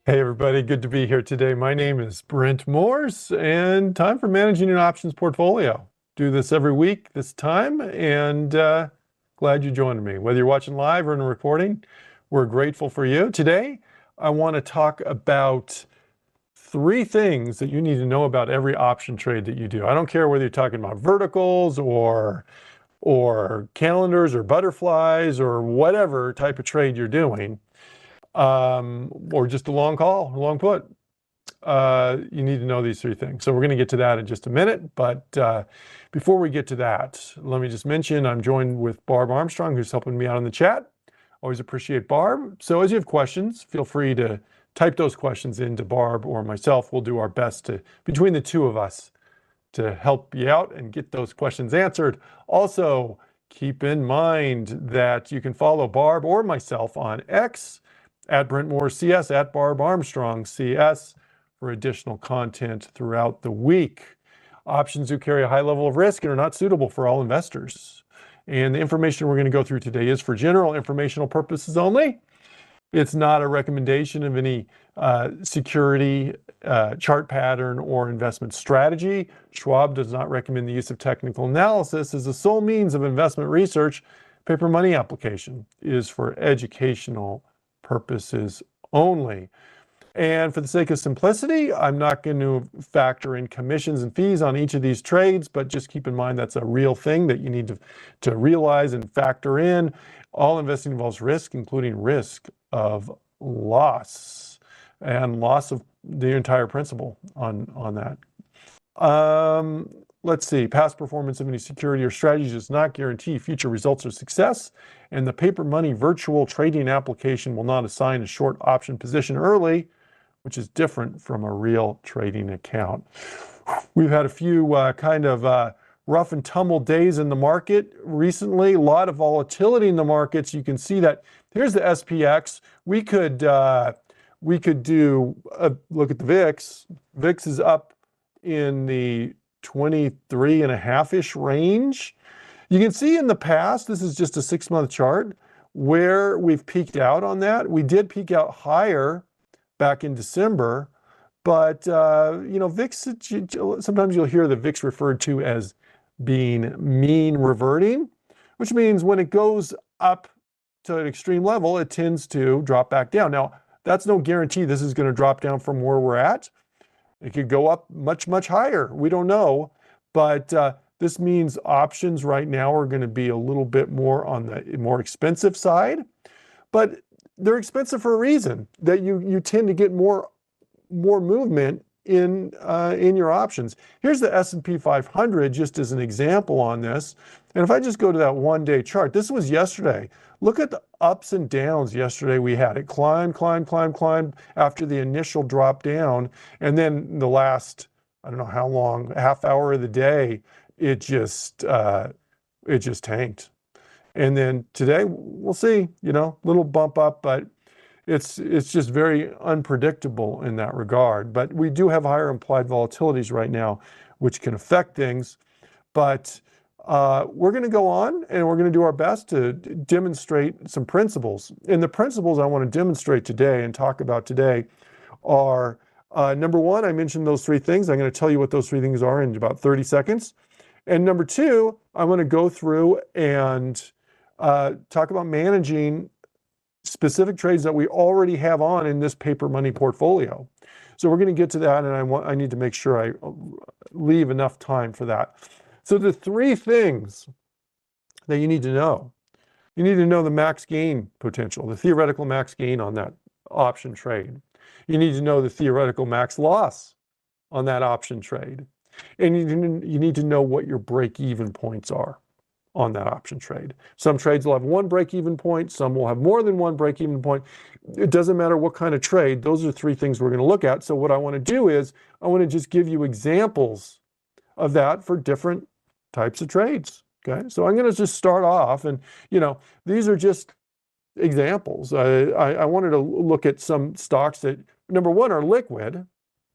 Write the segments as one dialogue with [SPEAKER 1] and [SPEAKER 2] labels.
[SPEAKER 1] Hey everybody, good to be here today. My name is Brent Morse and time for managing an options portfolio. Do this every week this time and glad you joined me. Whether you're watching live or in a recording, we're grateful for you. Today, I want to talk about three things that you need to know about every option trade that you do. I don't care whether you're talking about verticals or calendars or butterflies or whatever type of trade you're doing, or just a long call, a long put. You need to know these three things. So we're going to get to that in just a minute. But before we get to that, let me just mention I'm joined with Barb Armstrong, who's helping me out in the chat. Always appreciate Barb. So as you have questions, feel free to type those questions into Barb or myself. We'll do our best to, between the two of us, to help you out and get those questions answered. Also, keep in mind that you can follow Barb or myself on X at Brent Moore CS, at Barb Armstrong CS, for additional content throughout the week. Options do carry a high level of risk and are not suitable for all investors. And the information we're going to go through today is for general informational purposes only. It's not a recommendation of any security, chart pattern, or investment strategy. Schwab does not recommend the use of technical analysis as the sole means of investment research. Paper money application is for educational purposes only. And for the sake of simplicity, I'm not going to factor in commissions and fees on each of these trades, but just keep in mind that's a real thing that you need to realize and factor in. All investing involves risk, including risk of loss and loss of the entire principal on that. Let's see. Past performance of any security or strategy does not guarantee future results or success, and the paper money virtual trading application will not assign a short option position early, which is different from a real trading account. We've had a few rough and tumble days in the market recently, a lot of volatility in the markets. You can see that. Here's the SPX. We could do a look at the VIX. VIX is up in the 23.5-ish range. You can see in the past, this is just a 6-month chart, where we've peaked out on that. We did peak out higher back in December, but VIX, sometimes you'll hear the VIX referred to as being mean reverting, which means when it goes up to an extreme level, it tends to drop back down. Now, that's no guarantee this is going to drop down from where we're at. It could go up much, much higher. We don't know, but this means options right now are going to be a little bit more on the more expensive side, but they're expensive for a reason, that you tend to get more movement in your options. Here's the S&P 500 just as an example on this. And if I just go to that one-day chart, this was yesterday. Look at the ups and downs yesterday we had. It climbed after the initial drop down. And then the last, I don't know how long, half hour of the day, it just tanked. And then today, we'll see, little bump up, but it's just very unpredictable in that regard. But we do have higher implied volatilities right now, which can affect things. But we're going to go on and we're going to do our best to demonstrate some principles. And the principles I want to demonstrate today and talk about today are, number one, I mentioned those three things. I'm going to tell you what those three things are in about 30 seconds. And number two, I'm going to go through and talk about managing specific trades that we already have on in this paper money portfolio. So we're going to get to that, and I need to make sure I leave enough time for that. So the three things that you need to know. You need to know the max gain potential, the theoretical max gain on that option trade. You need to know the theoretical max loss on that option trade. And you need to know what your break-even points are on that option trade. Some trades will have one break-even point, some will have more than one break-even point. It doesn't matter what kind of trade. Those are three things we're going to look at. So what I want to do is I want to just give you examples of that for different types of trades. Okay, so I'm going to just start off, and these are just examples. I wanted to look at some stocks that, number one, are liquid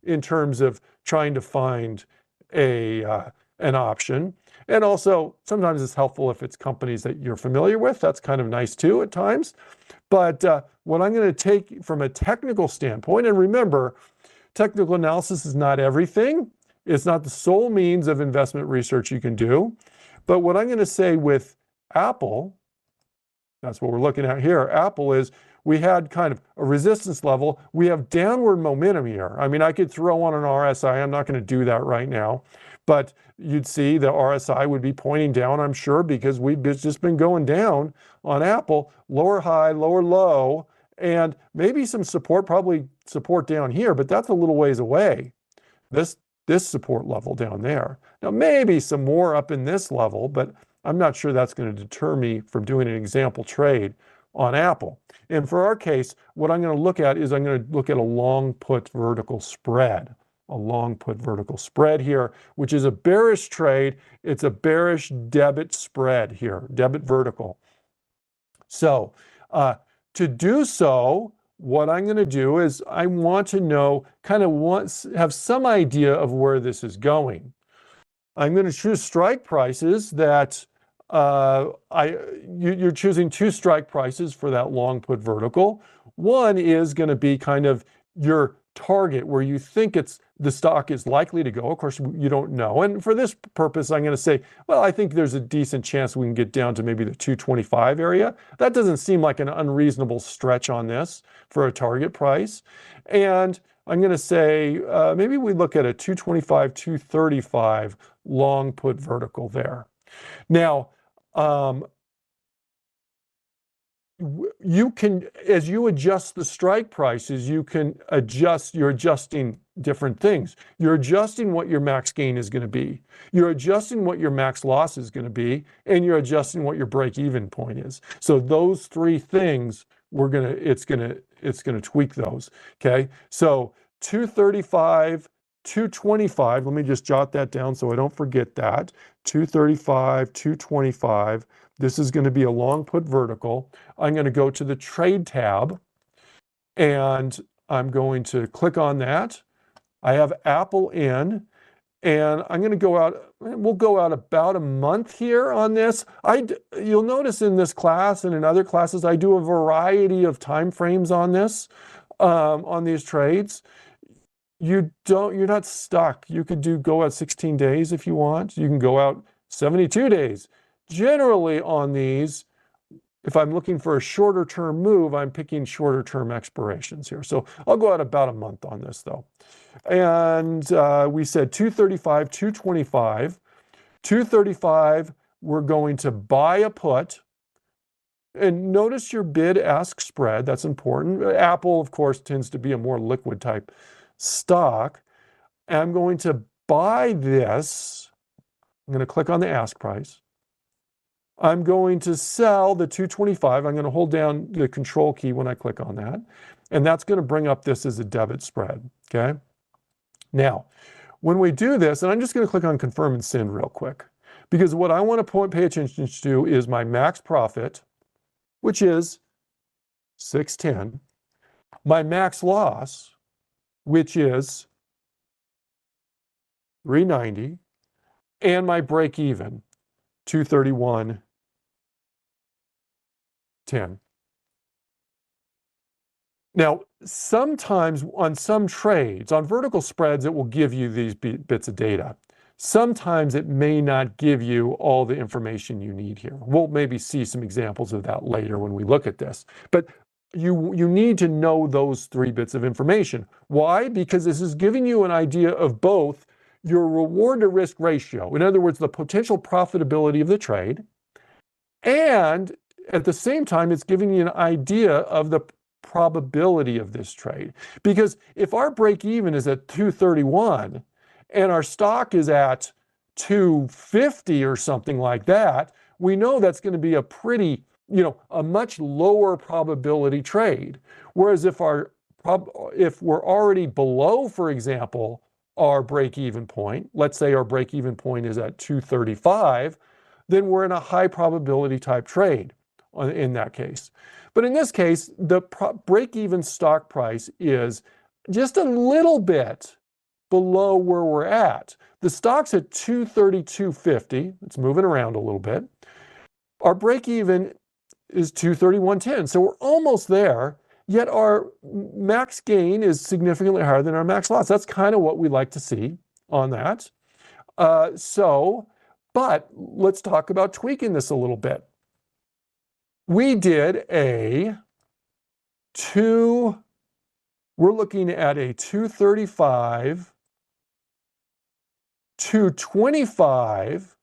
[SPEAKER 1] in terms of trying to find an option. And also, sometimes it's helpful if it's companies that you're familiar with. That's kind of nice too at times. But what I'm going to take from a technical standpoint, and remember, technical analysis is not everything. It's not the sole means of investment research you can do. But what I'm going to say with Apple, that's what we're looking at here. Apple is, we had kind of a resistance level. We have downward momentum here. I mean, I could throw on an RSI. I'm not going to do that right now. But you'd see the RSI would be pointing down, I'm sure, because we've just been going down on Apple, lower high, lower low, and maybe some support, probably support down here, but that's a little ways away. This support level down there. Now, maybe some more up in this level, but I'm not sure that's going to deter me from doing an example trade on Apple. And for our case, what I'm going to look at is I'm going to look at a long put vertical spread. A long put vertical spread here, which is a bearish trade. It's a bearish debit spread here, debit vertical. So to do so, what I'm going to do is I want to know, have some idea of where this is going. I'm going to choose strike prices that you're choosing two strike prices for that long put vertical. One is going to be kind of your target where you think the stock is likely to go. Of course, you don't know. And for this purpose, I'm going to say, well, I think there's a decent chance we can get down to maybe the 225 area. That doesn't seem like an unreasonable stretch on this for a target price. And I'm going to say, maybe we look at a 225, 235 long put vertical there. Now, you can, as you adjust the strike prices, you're adjusting different things. You're adjusting what your max gain is going to be. You're adjusting what your max loss is going to be, and you're adjusting what your break-even point is. So those three things, it's going to tweak those. Okay. So 235, 225, let me just jot that down so I don't forget that. 235, 225. This is going to be a long put vertical. I'm going to go to the trade tab and I'm going to click on that. I have Apple in, and I'm going to go out, we'll go out about a month here on this. You'll notice in this class and in other classes, I do a variety of time frames on this, on these trades. You're not stuck. You could go out 16 days if you want. You can go out 72 days. Generally on these, if I'm looking for a shorter term move, I'm picking shorter term expirations here. So I'll go out about a month on this though. And we said 235, 225. 235, we're going to buy a put. And notice your bid-ask spread. That's important. Apple, of course, tends to be a more liquid type stock. And I'm going to buy this. I'm going to click on the ask price. I'm going to sell the 225. I'm going to hold down the control key when I click on that. And that's going to bring up this as a debit spread. Okay. Now, when we do this, and I'm just going to click on confirm and send real quick, because what I want to pay attention to is my max profit, which is 610, my max loss, which is 390, and my break even, 231.10. Now, sometimes on some trades, on vertical spreads, it will give you these bits of data. Sometimes it may not give you all the information you need here. We'll maybe see some examples of that later when we look at this. But you need to know those three bits of information. Why? Because this is giving you an idea of both your reward to risk ratio, in other words, the potential profitability of the trade, and at the same time, it's giving you an idea of the probability of this trade. Because if our break even is at 231 and our stock is at 250 or something like that, we know that's going to be a pretty, a much lower probability trade. Whereas if we're already below, for example, our break-even point, let's say our break-even point is at 235, then we're in a high probability type trade in that case. But in this case, the break-even stock price is just a little bit below where we're at. The stock's at 232.50. It's moving around a little bit. Our break-even is 231.10. So we're almost there, yet our max gain is significantly higher than our max loss. That's kind of what we like to see on that. But let's talk about tweaking this a little bit. We did we're looking at a 235, 225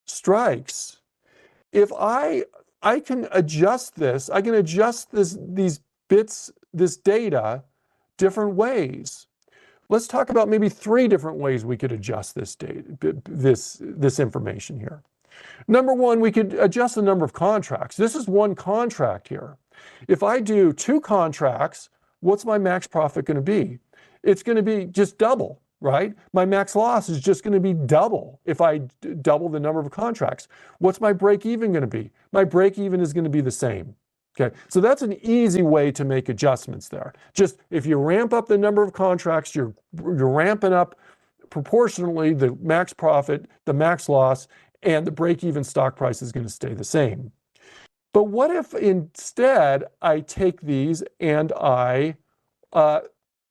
[SPEAKER 1] strikes. If I can adjust this, I can adjust these bits, this data, different ways. Let's talk about maybe 3 different ways we could adjust this data, this information here. Number 1, we could adjust the number of contracts. This is one contract here. If I do 2 contracts, what's my max profit going to be? It's going to be just double, right? My max loss is just going to be double if I double the number of contracts. What's my break even going to be? My break even is going to be the same. Okay, so that's an easy way to make adjustments there. Just if you ramp up the number of contracts, you're ramping up proportionally the max profit, the max loss, and the break-even stock price is going to stay the same. But what if instead I take these and I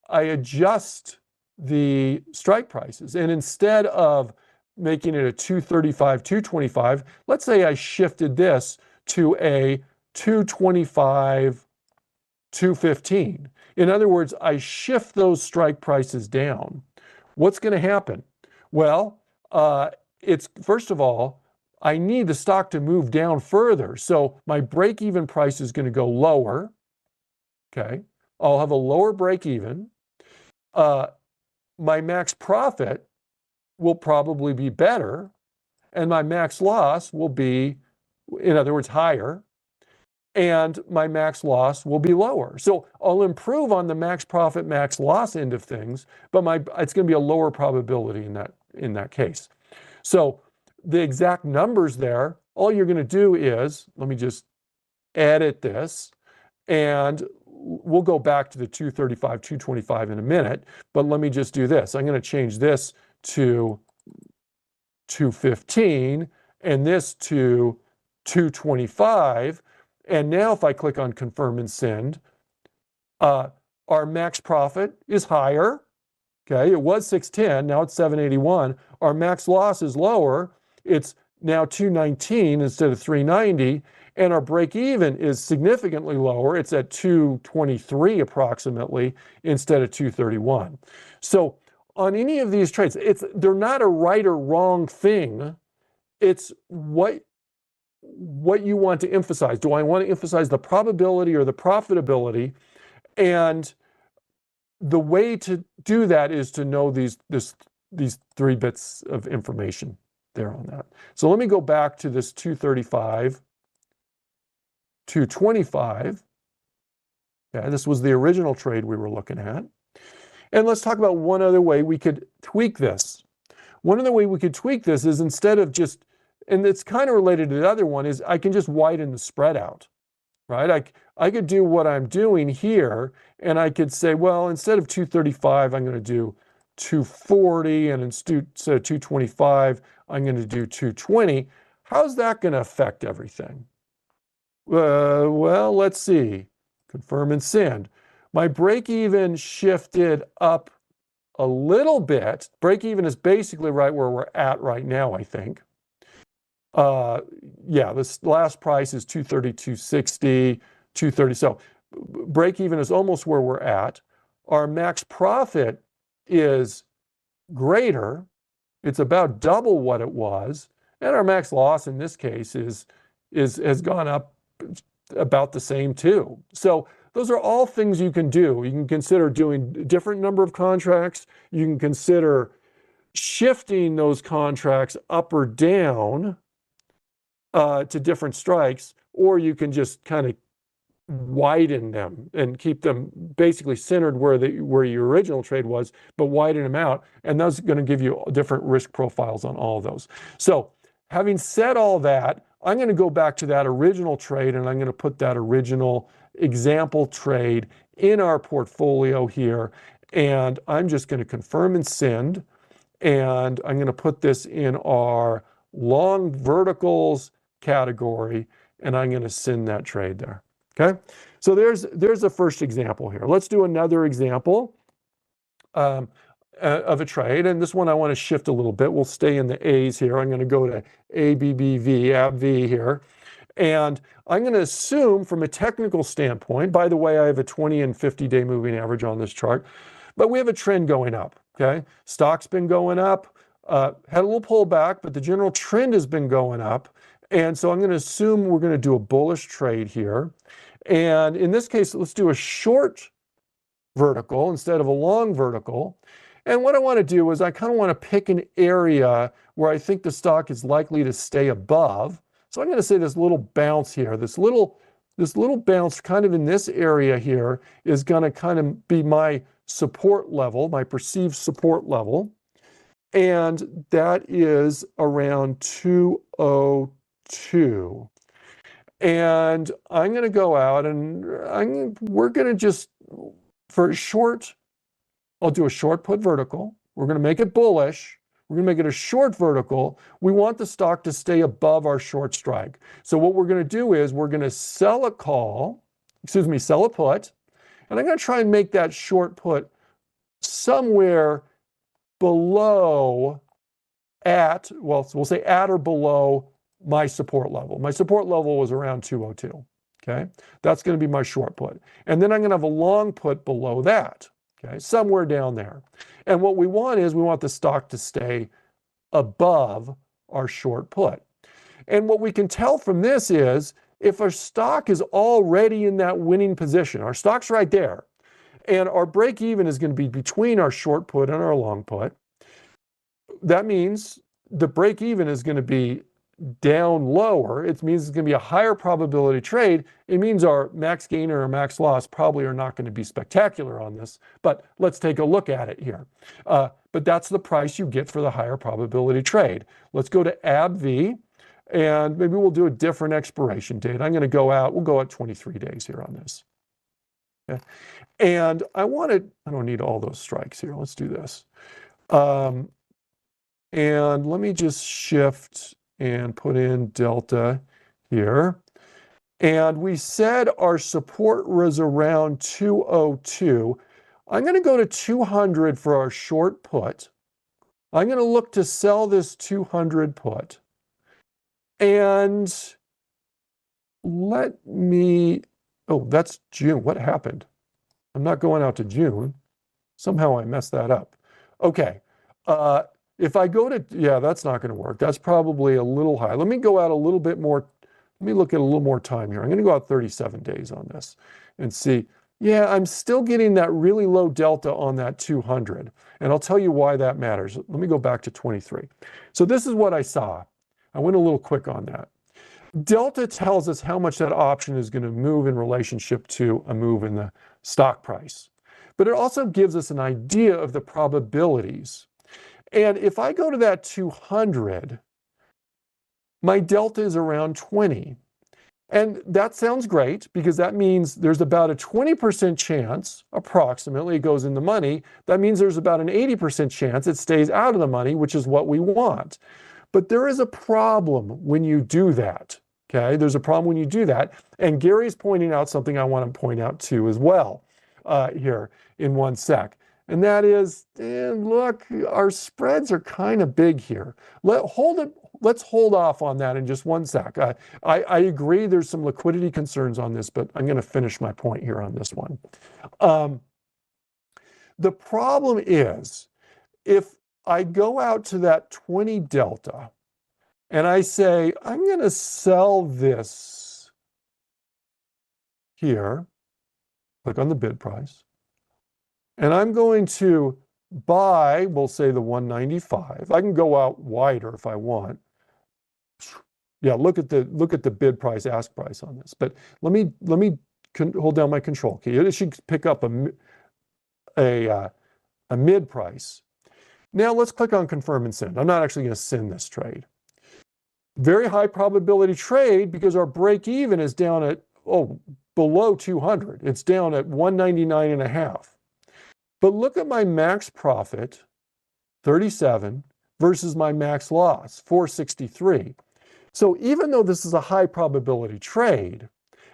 [SPEAKER 1] adjust the strike prices, and instead of making it a 235, 225, let's say I shifted this to a 225, 215. In other words, I shift those strike prices down. What's going to happen? Well, it's first of all, I need the stock to move down further. So my break-even price is going to go lower. Okay, I'll have a lower break-even. My max profit will probably be better, and my max loss will be, in other words, higher, and my max loss will be lower. So I'll improve on the max profit, max loss end of things, but it's going to be a lower probability in that case. So the exact numbers there, all you're going to do is, let me just edit this, and we'll go back to the 235, 225 in a minute, but let me just do this. I'm going to change this to 215 and this to 225. And now if I click on confirm and send, our max profit is higher. Okay, it was 610, now it's 781. Our max loss is lower. It's now 219 instead of 390. And our break even is significantly lower. It's at 223 approximately instead of 231. So on any of these trades, they're not a right or wrong thing. It's what you want to emphasize. Do I want to emphasize the probability or the profitability? And the way to do that is to know these 3 bits of information there on that. So let me go back to this 235, 225. Yeah, this was the original trade we were looking at. And let's talk about one other way we could tweak this. One other way we could tweak this is instead of just, and it's kind of related to the other one, is I can just widen the spread out, right? I could do what I'm doing here, and I could say, well, instead of 235, I'm going to do 240, and instead of 225, I'm going to do 220. How's that going to affect everything? Well, let's see. Confirm and send. My break even shifted up a little bit. Break even is basically right where we're at right now, I think. Yeah, this last price is 230.260, 230. So break even is almost where we're at. Our max profit is greater. It's about double what it was. And our max loss in this case has gone up about the same too. So those are all things you can do. You can consider doing a different number of contracts. You can consider shifting those contracts up or down to different strikes, or you can just kind of widen them and keep them basically centered where your original trade was, but widen them out. And that's going to give you different risk profiles on all of those. So having said all that, I'm going to go back to that original trade, and I'm going to put that original example trade in our portfolio here. And I'm just going to confirm and send. And I'm going to put this in our long verticals category, and I'm going to send that trade there. Okay, so there's the first example here. Let's do another example of a trade, and this one I want to shift a little bit. We'll stay in the A's here. I'm going to go to ABBV here, and I'm going to assume from a technical standpoint, by the way, I have a 20 and 50-day moving average on this chart, but we have a trend going up, okay? Stock's been going up, had a little pullback, but the general trend has been going up. And so I'm going to assume we're going to do a bullish trade here. And in this case, let's do a short vertical instead of a long vertical. And what I want to do is I kind of want to pick an area where I think the stock is likely to stay above. So I'm going to say this little bounce here, this little bounce kind of in this area here is going to kind of be my support level, my perceived support level. And that is around 202. And I'm going to go out and we're going to just, for a short, I'll do a short put vertical. We're going to make it bullish. We're going to make it a short vertical. We want the stock to stay above our short strike. So what we're going to do is we're going to sell a put, and I'm going to try and make that short put somewhere below we'll say at or below my support level. My support level was around 202, okay? That's going to be my short put. And then I'm going to have a long put below that, okay? Somewhere down there. And what we want is we want the stock to stay above our short put. And what we can tell from this is if our stock is already in that winning position, our stock's right there, and our break even is going to be between our short put and our long put, that means the break even is going to be down lower. It means it's going to be a higher probability trade. It means our max gain or max loss probably are not going to be spectacular on this, but let's take a look at it here. But that's the price you get for the higher probability trade. Let's go to ABV, and maybe we'll do a different expiration date. I'm going to go out, we'll go at 23 days here on this. Okay. And I don't need all those strikes here. Let's do this. And let me just shift and put in delta here. And we said our support was around 202. I'm going to go to 200 for our short put. I'm going to look to sell this 200 put. And that's June. What happened? I'm not going out to June. Somehow I messed that up. Okay. If I go to, that's not going to work. That's probably a little high. Let me go out a little bit more. Let me look at a little more time here. I'm going to go out 37 days on this and see. Yeah, I'm still getting that really low delta on that 200. And I'll tell you why that matters. Let me go back to 23. So this is what I saw. I went a little quick on that. Delta tells us how much that option is going to move in relationship to a move in the stock price. But it also gives us an idea of the probabilities. And if I go to that 200, my delta is around 20. And that sounds great because that means there's about a 20% chance, approximately, it goes in the money. That means there's about an 80% chance it stays out of the money, which is what we want. But there is a problem when you do that, okay? There's a problem when you do that. And Gary's pointing out something I want to point out too as well here in one sec. And that is, look, our spreads are kind of big here. Let's hold off on that in just one sec. I agree there's some liquidity concerns on this, but I'm going to finish my point here on this one. The problem is, if I go out to that 20 delta and I say, I'm going to sell this here, click on the bid price, and I'm going to buy, we'll say the 195. I can go out wider if I want. Yeah, look at the bid price, ask price on this. But let me hold down my control key. It should pick up a mid price. Now let's click on confirm and send. I'm not actually going to send this trade. Very high probability trade because our break even is down at below 200. It's down at 199.5. But look at my max profit, 37, versus my max loss, 463. So even though this is a high probability trade,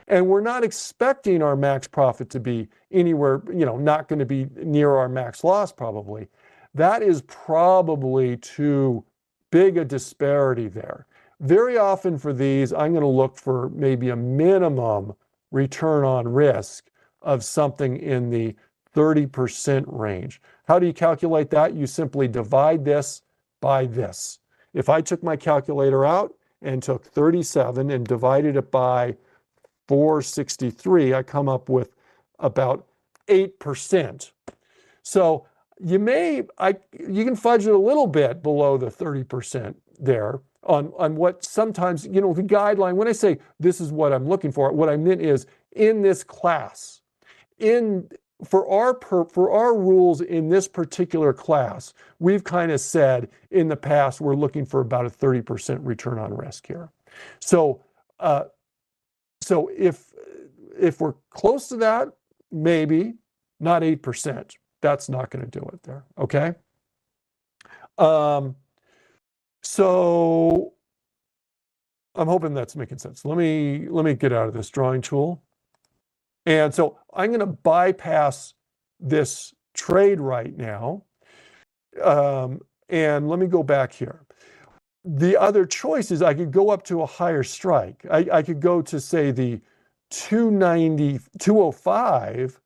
[SPEAKER 1] and we're not expecting our max profit to be anywhere, not going to be near our max loss probably, that is probably too big a disparity there. Very often for these, I'm going to look for maybe a minimum return on risk of something in the 30% range. How do you calculate that? You simply divide this by this. If I took my calculator out and took 37 and divided it by 463, I come up with about 8%. So you can fudge it a little bit below the 30% there on what sometimes, the guideline, when I say this is what I'm looking for, what I meant is in this class, for our rules in this particular class, we've kind of said in the past, we're looking for about a 30% return on risk here. So if we're close to that, maybe, not 8%. That's not going to do it there, okay? So I'm hoping that's making sense. Let me get out of this drawing tool. And so I'm going to bypass this trade right now. And let me go back here. The other choice is I could go up to a higher strike. I could go to, say, the 290, 205,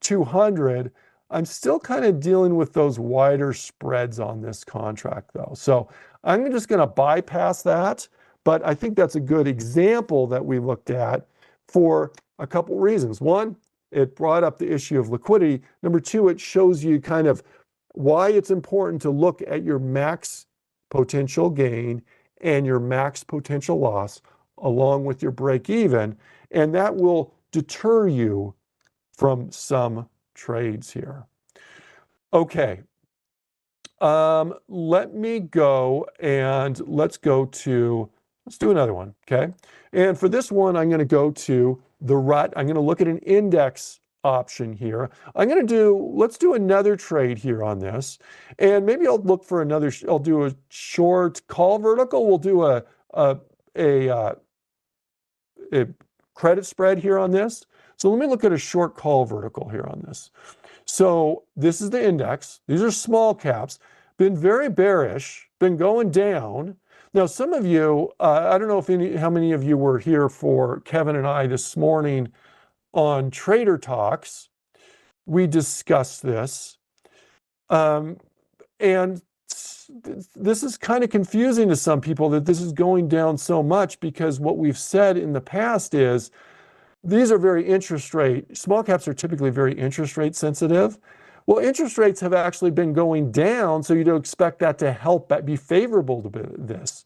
[SPEAKER 1] 200. I'm still kind of dealing with those wider spreads on this contract, though. So I'm just going to bypass that. But I think that's a good example that we looked at for a couple reasons. One, it brought up the issue of liquidity. Number two, it shows you kind of why it's important to look at your max potential gain and your max potential loss along with your break even. And that will deter you from some trades here. Okay. Let me go and let's do another one, okay? And for this one, I'm going to go to the RUT. I'm going to look at an index option here. Let's do another trade here on this. And maybe I'll look for I'll do a short call vertical. We'll do a credit spread here on this. So let me look at a short call vertical here on this. So this is the index. These are small caps. Been very bearish, been going down. Now, some of you, I don't know how many of you were here for Kevin and I this morning on Trader Talks. We discussed this. And this is kind of confusing to some people that this is going down so much, because what we've said in the past is these are small caps are typically very interest rate sensitive. Well, interest rates have actually been going down, so you'd expect that to be favorable to this.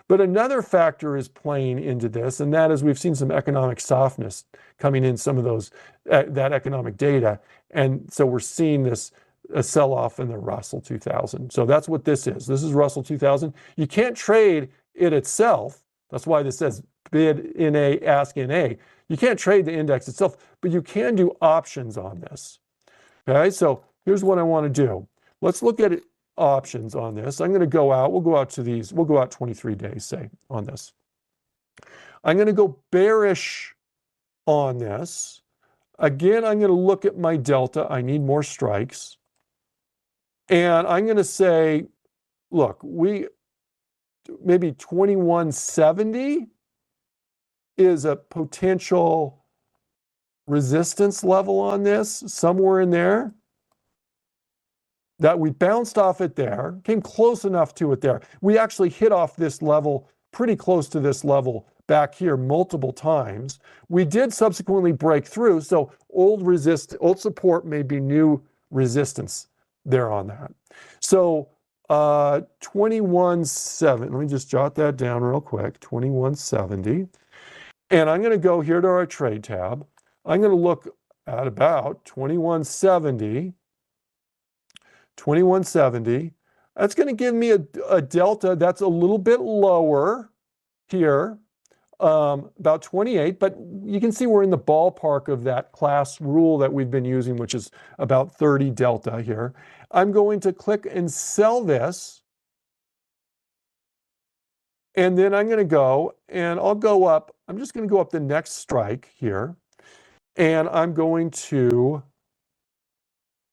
[SPEAKER 1] But another factor is playing into this, and that is we've seen some economic softness coming in some of that economic data. And so we're seeing a sell-off in the Russell 2000. So that's what this is. This is Russell 2000. You can't trade it itself. That's why this says bid NA, ask NA. You can't trade the index itself, but you can do options on this. Okay, so here's what I want to do. Let's look at options on this. I'm going to go out. We'll go out 23 days, say, on this. I'm going to go bearish on this. Again, I'm going to look at my delta. I need more strikes. And I'm going to say, look, maybe 2170 is a potential resistance level on this, somewhere in there. That we bounced off it there, came close enough to it there. We actually hit off this level, pretty close to this level back here multiple times. We did subsequently break through, so old support may be new resistance there on that. So 21.7, let me just jot that down real quick, 21.70. And I'm going to go here to our trade tab. I'm going to look at about 21.70. 2170. That's going to give me a delta that's a little bit lower here, about 28, but you can see we're in the ballpark of that class rule that we've been using, which is about 30 delta here. I'm going to click and sell this. And then I'm going to go and I'll go up. I'm just going to go up the next strike here. And I'm going to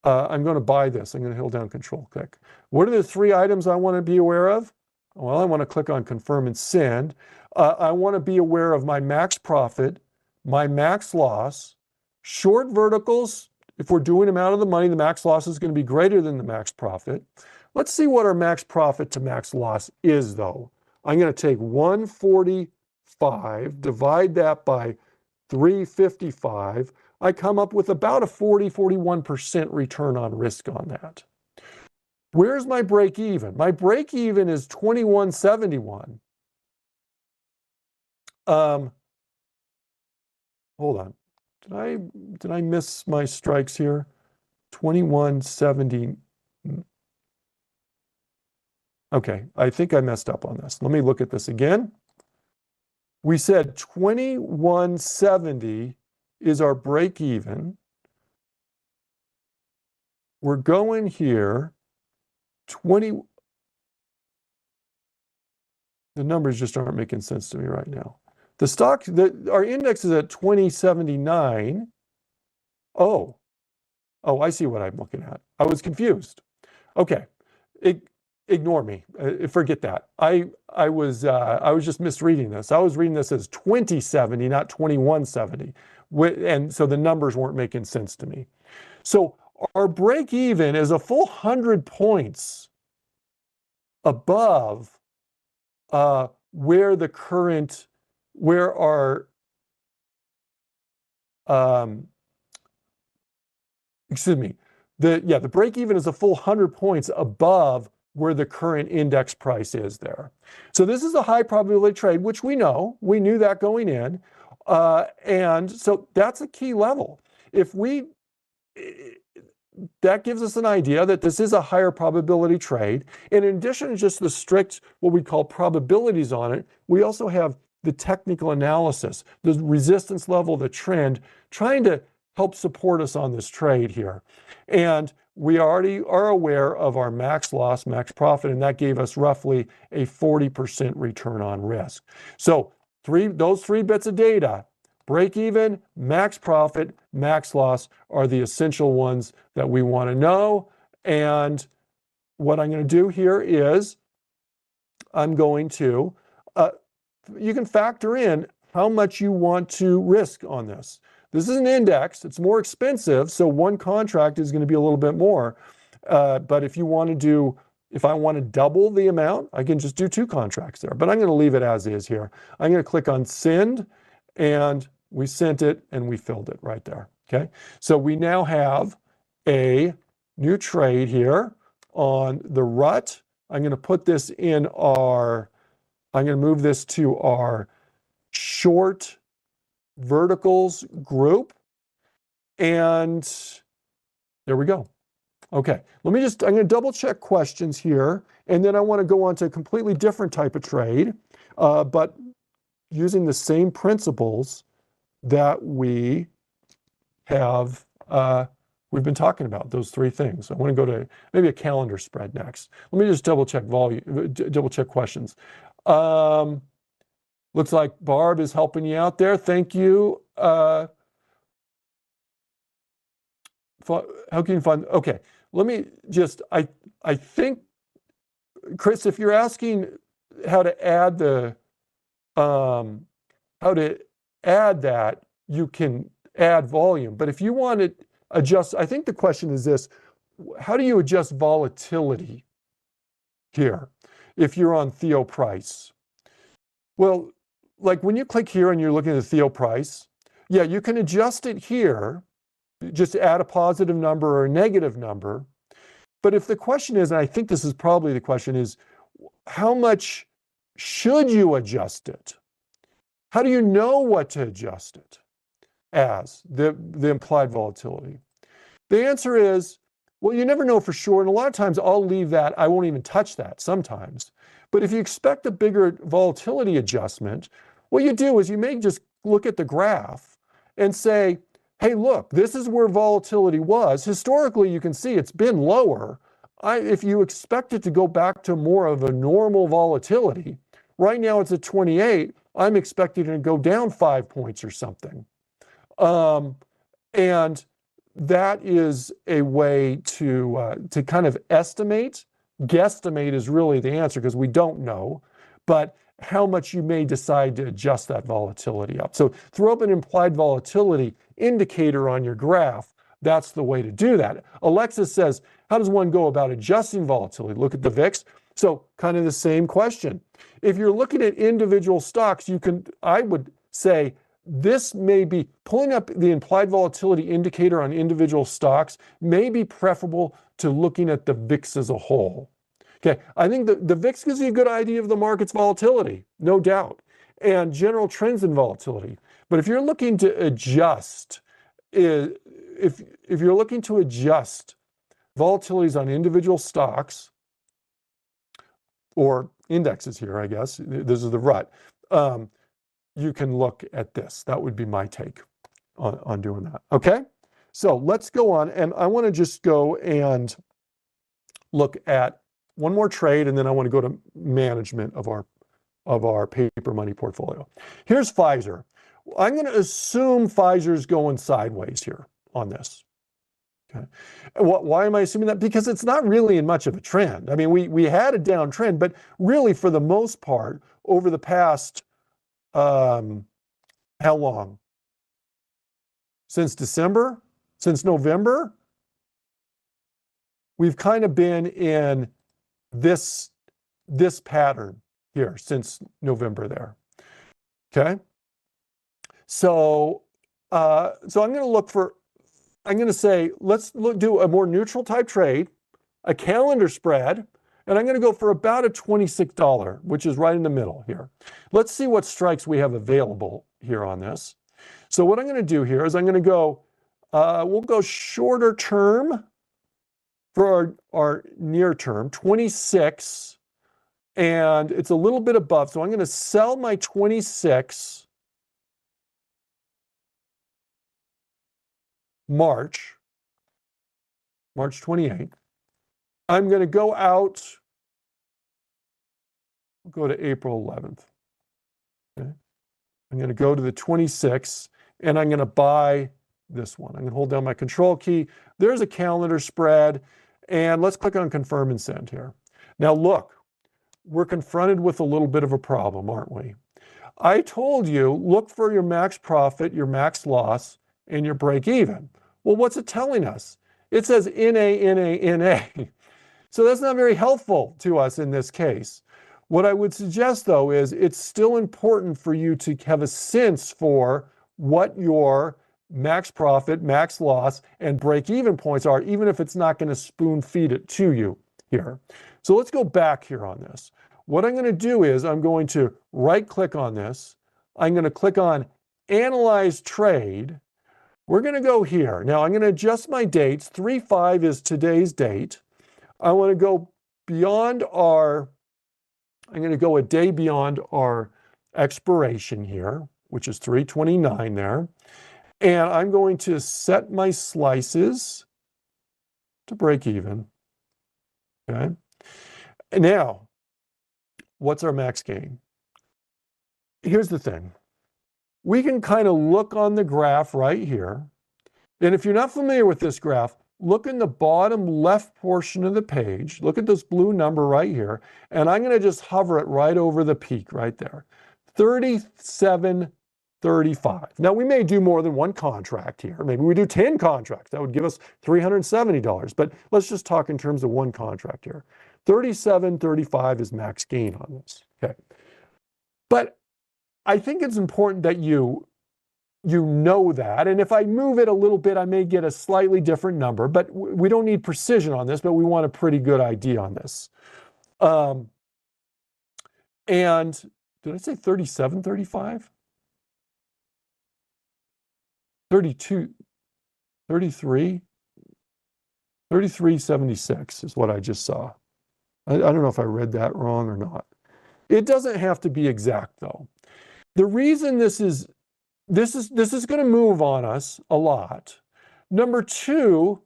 [SPEAKER 1] buy this. I'm going to hold down control click. What are the three items I want to be aware of? Well, I want to click on confirm and send. I want to be aware of my max profit, my max loss, short verticals. If we're doing them out of the money, the max loss is going to be greater than the max profit. Let's see what our max profit to max loss is, though. I'm going to take 145, divide that by 355. I come up with about a 41% return on risk on that. Where's my break even? My break even is 2171. Hold on. Did I miss my strikes here? 2170. Okay, I think I messed up on this. Let me look at this again. We said 2170 is our break even. We're going here, the numbers just aren't making sense to me right now. The stock, our index is at 2079. Oh, I see what I'm looking at. I was confused. Okay, ignore me. Forget that. I was just misreading this. I was reading this as 2070, not 2170. And so the numbers weren't making sense to me. So our break even is a full 100 points above where our the break even is a full 100 points above where the current index price is there. So this is a high probability trade, which we knew that going in. And so that's a key level. That gives us an idea that this is a higher probability trade. And in addition to just the strict, what we call probabilities on it, we also have the technical analysis, the resistance level, the trend, trying to help support us on this trade here. And we already are aware of our max loss, max profit, and that gave us roughly a 40% return on risk. So those three bits of data, break even, max profit, max loss, are the essential ones that we want to know. And what I'm going to do here is I'm going to, you can factor in how much you want to risk on this. This is an index. It's more expensive, so one contract is going to be a little bit more. But if I want to double the amount, I can just do 2 contracts there. But I'm going to leave it as is here. I'm going to click on send, and we sent it, and we filled it right there. Okay, so we now have a new trade here on the RUT. I'm going to put this in I'm going to move this to our short verticals group. And there we go. Okay, I'm going to double check questions here. And then I want to go on to a completely different type of trade, but using the same principles that we have, we've been talking about, those 3 things. I want to go to maybe a calendar spread next. Let me just double check questions. Looks like Barb is helping you out there. Thank you. How can you find, okay, let me just, I think, Chris, if you're asking how to add that, you can add volume. But if you want to adjust, I think the question is this: how do you adjust volatility here if you're on Theo price? Well, like when you click here and you're looking at the Theo price, yeah, you can adjust it here, just add a positive number or a negative number. But if the question is, and I think this is probably the question, is how much should you adjust it? How do you know what to adjust it as, the implied volatility? The answer is, well, you never know for sure. And a lot of times I'll leave that, I won't even touch that sometimes. But if you expect a bigger volatility adjustment, what you do is you may just look at the graph and say, hey, look, this is where volatility was. Historically, you can see it's been lower. If you expect it to go back to more of a normal volatility, Right now it's at 28. I'm expecting it to go down 5 points or something. And that is a way to kind of estimate. Guesstimate is really the answer because we don't know, but how much you may decide to adjust that volatility up. So throw up an implied volatility indicator on your graph. That's the way to do that. Alexis says, how does one go about adjusting volatility? Look at the VIX. So kind of the same question. If you're looking at individual stocks, I would say this may be pulling up the implied volatility indicator on individual stocks may be preferable to looking at the VIX as a whole. Okay, I think the VIX gives you a good idea of the market's volatility, no doubt, and general trends in volatility. But if you're looking to adjust, if you're looking to adjust volatilities on individual stocks or indexes here, I guess, this is the rut, you can look at this. That would be my take on doing that. Okay, so let's go on, and I want to just go and look at one more trade, and then I want to go to management of our paper money portfolio. Here's Pfizer. I'm going to assume Pfizer's going sideways here on this. Okay. Why am I assuming that? Because it's not really in much of a trend. I mean, we had a downtrend, but really for the most part, over the past, how long? Since December? Since November? We've kind of been in this pattern here since November there. Okay. So I'm going to say, let's do a more neutral type trade, a calendar spread, and I'm going to go for about a $26, which is right in the middle here. Let's see what strikes we have available here on this. So what I'm going to do here is I'm going to go, we'll go shorter term for our near term, 26, and it's a little bit above. So I'm going to sell my 26 March 28th. I'm going to go out, we'll go to April 11th. Okay. I'm going to go to the 26th, and I'm going to buy this one. I'm going to hold down my control key. There's a calendar spread, and let's click on confirm and send here. Now look, we're confronted with a little bit of a problem, aren't we? I told you, look for your max profit, your max loss, and your break even. Well, what's it telling us? It says NA. So that's not very helpful to us in this case. What I would suggest, though, is it's still important for you to have a sense for what your max profit, max loss, and break-even points are, even if it's not going to spoon feed it to you here. So let's go back here on this. What I'm going to do is I'm going to right-click on this. I'm going to click on Analyze Trade. We're going to go here. Now I'm going to adjust my dates. 3/5 is today's date. I want to go beyond I'm going to go a day beyond our expiration here, which is 3/29 there. And I'm going to set my slices to break even. Okay. And now, what's our max gain? Here's the thing. We can kind of look on the graph right here. And if you're not familiar with this graph, look in the bottom left portion of the page. Look at this blue number right here. And I'm going to just hover it right over the peak right there. 37.35. Now, we may do more than one contract here. Maybe we do 10 contracts. That would give us $370. But let's just talk in terms of one contract here. 37.35 is max gain on this. Okay. But I think it's important that you know that. And if I move it a little bit, I may get a slightly different number. But we don't need precision on this, but we want a pretty good idea on this. And did I say 37.35? 32, 33, 33.76 is what I just saw. I don't know if I read that wrong or not. It doesn't have to be exact, though. The reason this is going to move on us a lot. Number two,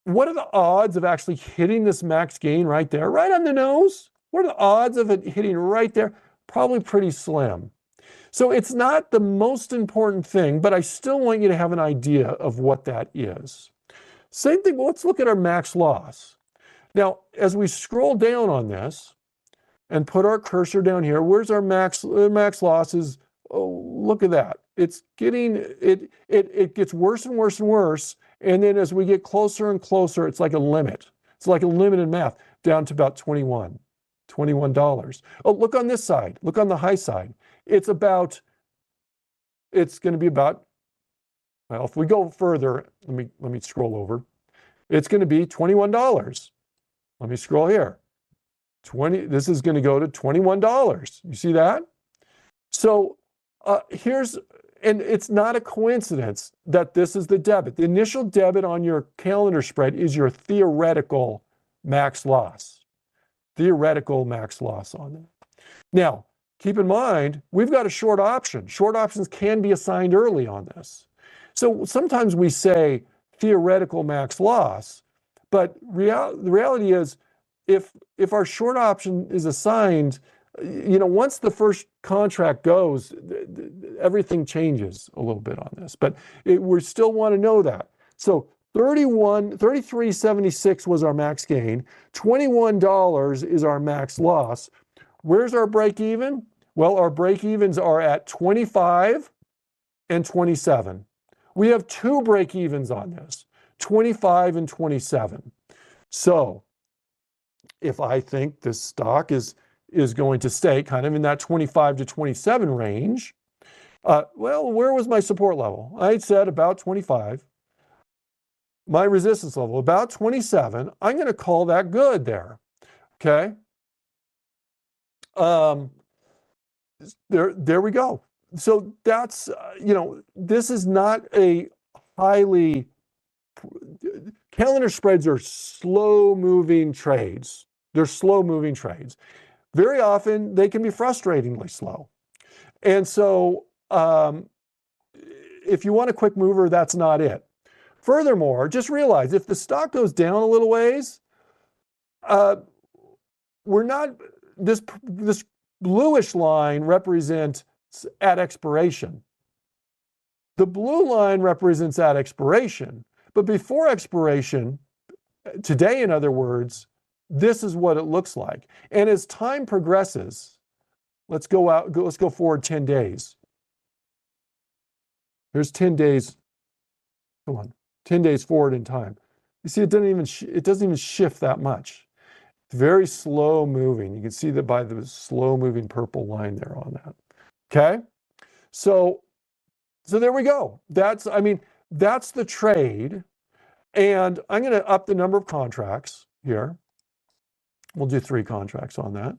[SPEAKER 1] what are the odds of actually hitting this max gain right there, right on the nose? What are the odds of it hitting right there? Probably pretty slim. So it's not the most important thing, but I still want you to have an idea of what that is. Same thing, let's look at our max loss. Now, as we scroll down on this and put our cursor down here, where's our max losses? Oh, look at that. It's getting, it gets worse and worse and worse. And then as we get closer and closer, it's like a limit. It's like a limit in math, down to about $21. Oh, look on this side. Look on the high side. It's going to be about, well, if we go further, let me scroll over. It's going to be $21. Let me scroll here. This is going to go to $21. You see that? So and it's not a coincidence that this is the debit. The initial debit on your calendar spread is your theoretical max loss. Theoretical max loss on that. Now, keep in mind, we've got a short option. Short options can be assigned early on this. So sometimes we say theoretical max loss, but the reality is if our short option is assigned, once the first contract goes, everything changes a little bit on this, but we still want to know that. So $33.76 was our max gain. $21 is our max loss. Where's our break even? Well, our break evens are at 25 and 27. We have two break evens on this, 25 and 27. So if I think this stock is going to stay kind of in that 25 to 27 range, well, where was my support level? I said about 25. My resistance level, about 27. I'm going to call that good there. Okay. There we go. So that's, this is not a calendar spreads are slow moving trades. They're slow moving trades. Very often they can be frustratingly slow. And so if you want a quick mover, that's not it. Furthermore, just realize if the stock goes down a little ways, this bluish line represents at expiration. The blue line represents at expiration, but before expiration, today, in other words, this is what it looks like. And as time progresses, let's go forward 10 days. Here's 10 days. Come on, 10 days forward in time. You see, it doesn't even shift that much. It's very slow moving. You can see that by the slow moving purple line there on that. Okay, so there we go. That's the trade. And I'm going to up the number of contracts here. We'll do 3 contracts on that.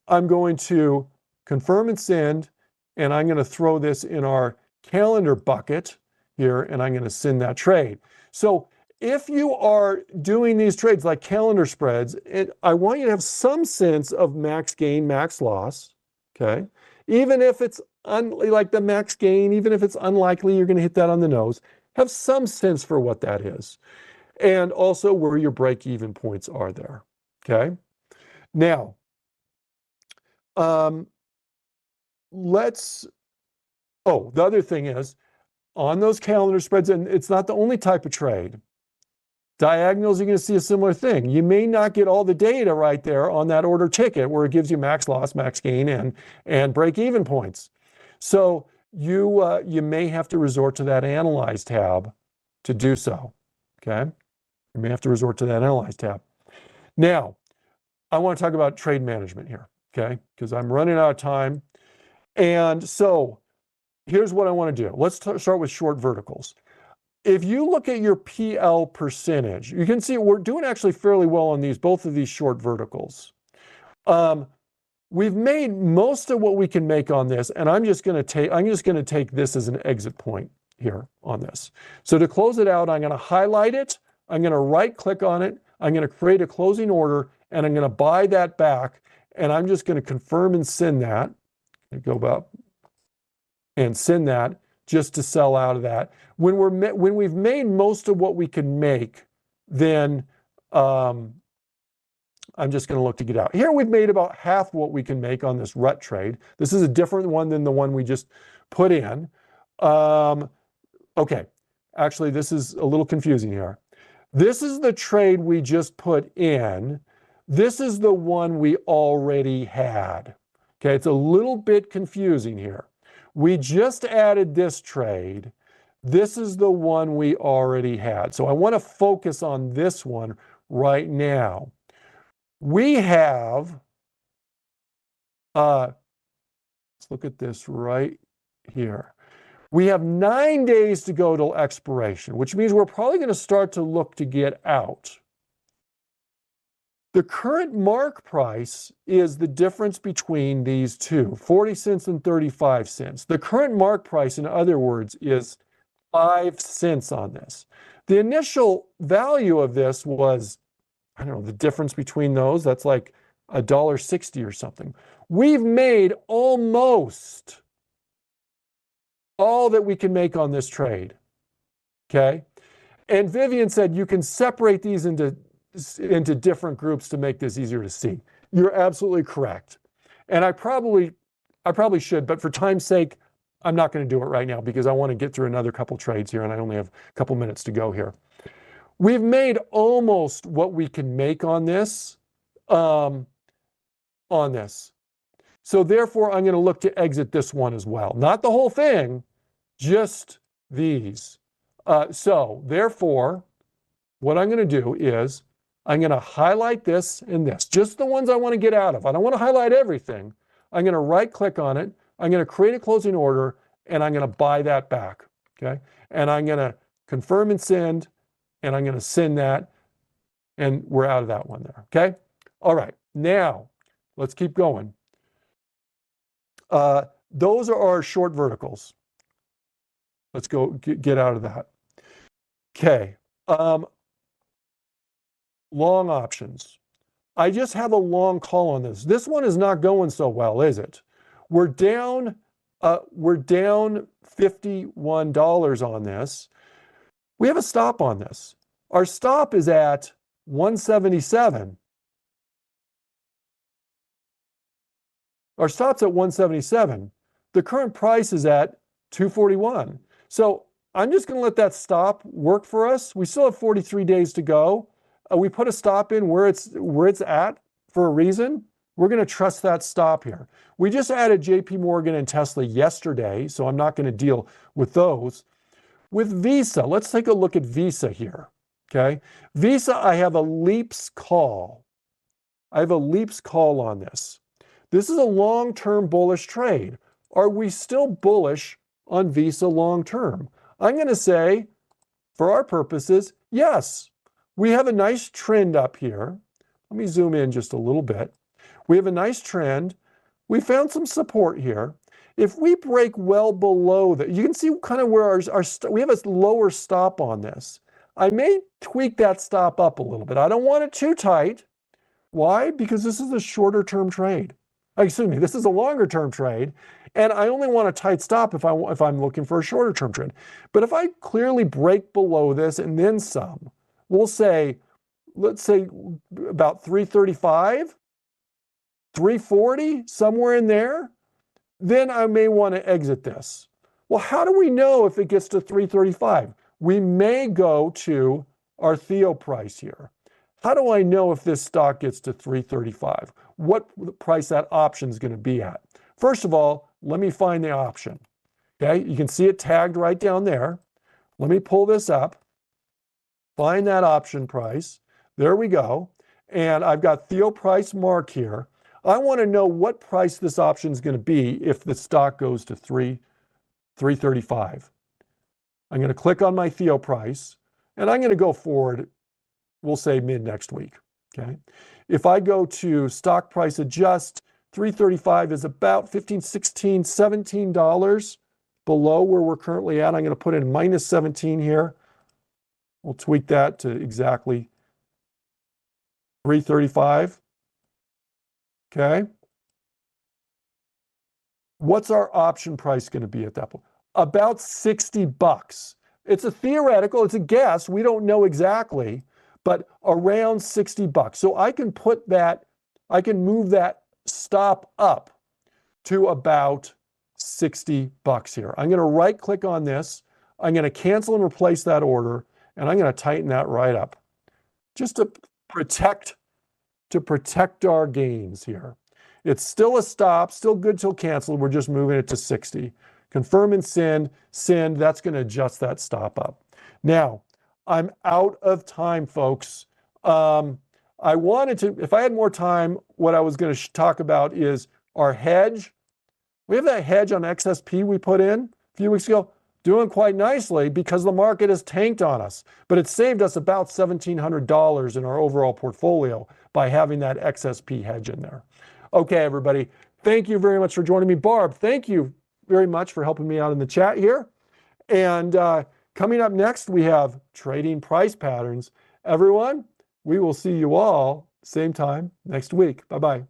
[SPEAKER 1] I'm going to confirm and send, and I'm going to throw this in our calendar bucket here, and I'm going to send that trade. So if you are doing these trades like calendar spreads, I want you to have some sense of max gain, max loss, okay? Even if it's like the max gain, even if it's unlikely you're going to hit that on the nose, have some sense for what that is. And also where your break-even points are there, okay? Now, the other thing is, on those calendar spreads, and it's not the only type of trade, diagonals, you're going to see a similar thing. You may not get all the data right there on that order ticket where it gives you max loss, max gain, and break-even points. So you may have to resort to that Analyze tab to do so, okay? You may have to resort to that Analyze tab. Now, I want to talk about trade management here, okay? Because I'm running out of time. And so here's what I want to do. Let's start with short verticals. If you look at your PL percentage, you can see we're doing actually fairly well on both of these short verticals. We've made most of what we can make on this, and I'm just going to take this as an exit point here on this. So to close it out, I'm going to highlight it. I'm going to right click on it. I'm going to create a closing order, and I'm going to buy that back, and I'm just going to confirm and send that. Go about and send that just to sell out of that. When we've made most of what we can make, then I'm just going to look to get out. Here we've made about half what we can make on this rut trade. This is a different one than the one we just put in. Okay, actually this is a little confusing here. This is the trade we just put in. This is the one we already had. Okay, it's a little bit confusing here. We just added this trade. This is the one we already had. So I want to focus on this one right now. We have, let's look at this right here. We have 9 days to go till expiration, which means we're probably going to start to look to get out. The current mark price is the difference between these two, 40 cents and 35 cents. The current mark price, in other words, is 5 cents on this. The initial value of this was, I don't know, the difference between those, that's like $1.60 or something. We've made almost all that we can make on this trade, okay? And Vivian said you can separate these into different groups to make this easier to see. You're absolutely correct. And I probably should, but for time's sake, I'm not going to do it right now because I want to get through another couple trades here and I only have a couple minutes to go here. We've made almost what we can make on this. So therefore, I'm going to look to exit this one as well. Not the whole thing, just these. So therefore, what I'm going to do is I'm going to highlight this and this, just the ones I want to get out of. I don't want to highlight everything. I'm going to right click on it. I'm going to create a closing order and I'm going to buy that back. Okay. And I'm going to confirm and send, and I'm going to send that, and we're out of that one there. Okay. All right. Now let's keep going. Those are our short verticals. Let's go get out of that. Okay. Long options. I just have a long call on this. This one is not going so well, is it? We're down $51 on this. We have a stop on this. Our stop is at 177. Our stop's at 177. The current price is at 241. So I'm just going to let that stop work for us. We still have 43 days to go. We put a stop in where it's at for a reason. We're going to trust that stop here. We just added JP Morgan and Tesla yesterday, so I'm not going to deal with those. With Visa, let's take a look at Visa here. Okay. Visa, I have a leaps call. I have a leaps call on this. This is a long-term bullish trade. Are we still bullish on Visa long-term? I'm going to say, for our purposes, yes. We have a nice trend up here. Let me zoom in just a little bit. We have a nice trend. We found some support here. If we break well below that, you can see kind of where we have a lower stop on this. I may tweak that stop up a little bit. I don't want it too tight. Why? Because this is a shorter term trade. Excuse me, this is a longer term trade, and I only want a tight stop if I'm looking for a shorter term trade. But if I clearly break below this and then some, we'll say, let's say about 335, 340, somewhere in there, then I may want to exit this. Well, how do we know if it gets to 335? We may go to our Theo price here. How do I know if this stock gets to 335? What price that option is going to be at? First of all, let me find the option. Okay, you can see it tagged right down there. Let me pull this up, find that option price. There we go. And I've got Theo price mark here. I want to know what price this option is going to be if the stock goes to 335. I'm going to click on my Theo price, and I'm going to go forward, we'll say mid next week. Okay. If I go to stock price adjust, 335 is about $15, $16, $17 below where we're currently at. I'm going to put in minus 17 here. We'll tweak that to exactly 335. Okay. What's our option price going to be at that point? About $60. It's a theoretical, it's a guess. We don't know exactly. but around 60 bucks. So I can move that stop up to about 60 bucks here. I'm going to right click on this. I'm going to cancel and replace that order, and I'm going to tighten that right up just to protect our gains here. It's still a stop, still good till canceled. We're just moving it to 60. Confirm and send, that's going to adjust that stop up. Now, I'm out of time, folks. I wanted to, if I had more time, what I was going to talk about is our hedge. We have that hedge on XSP we put in a few weeks ago, doing quite nicely because the market has tanked on us. But it saved us about $1,700 in our overall portfolio by having that XSP hedge in there. Okay, everybody, thank you very much for joining me. Barb, thank you very much for helping me out in the chat here. And coming up next, we have trading price patterns. Everyone, we will see you all same time next week. Bye-bye.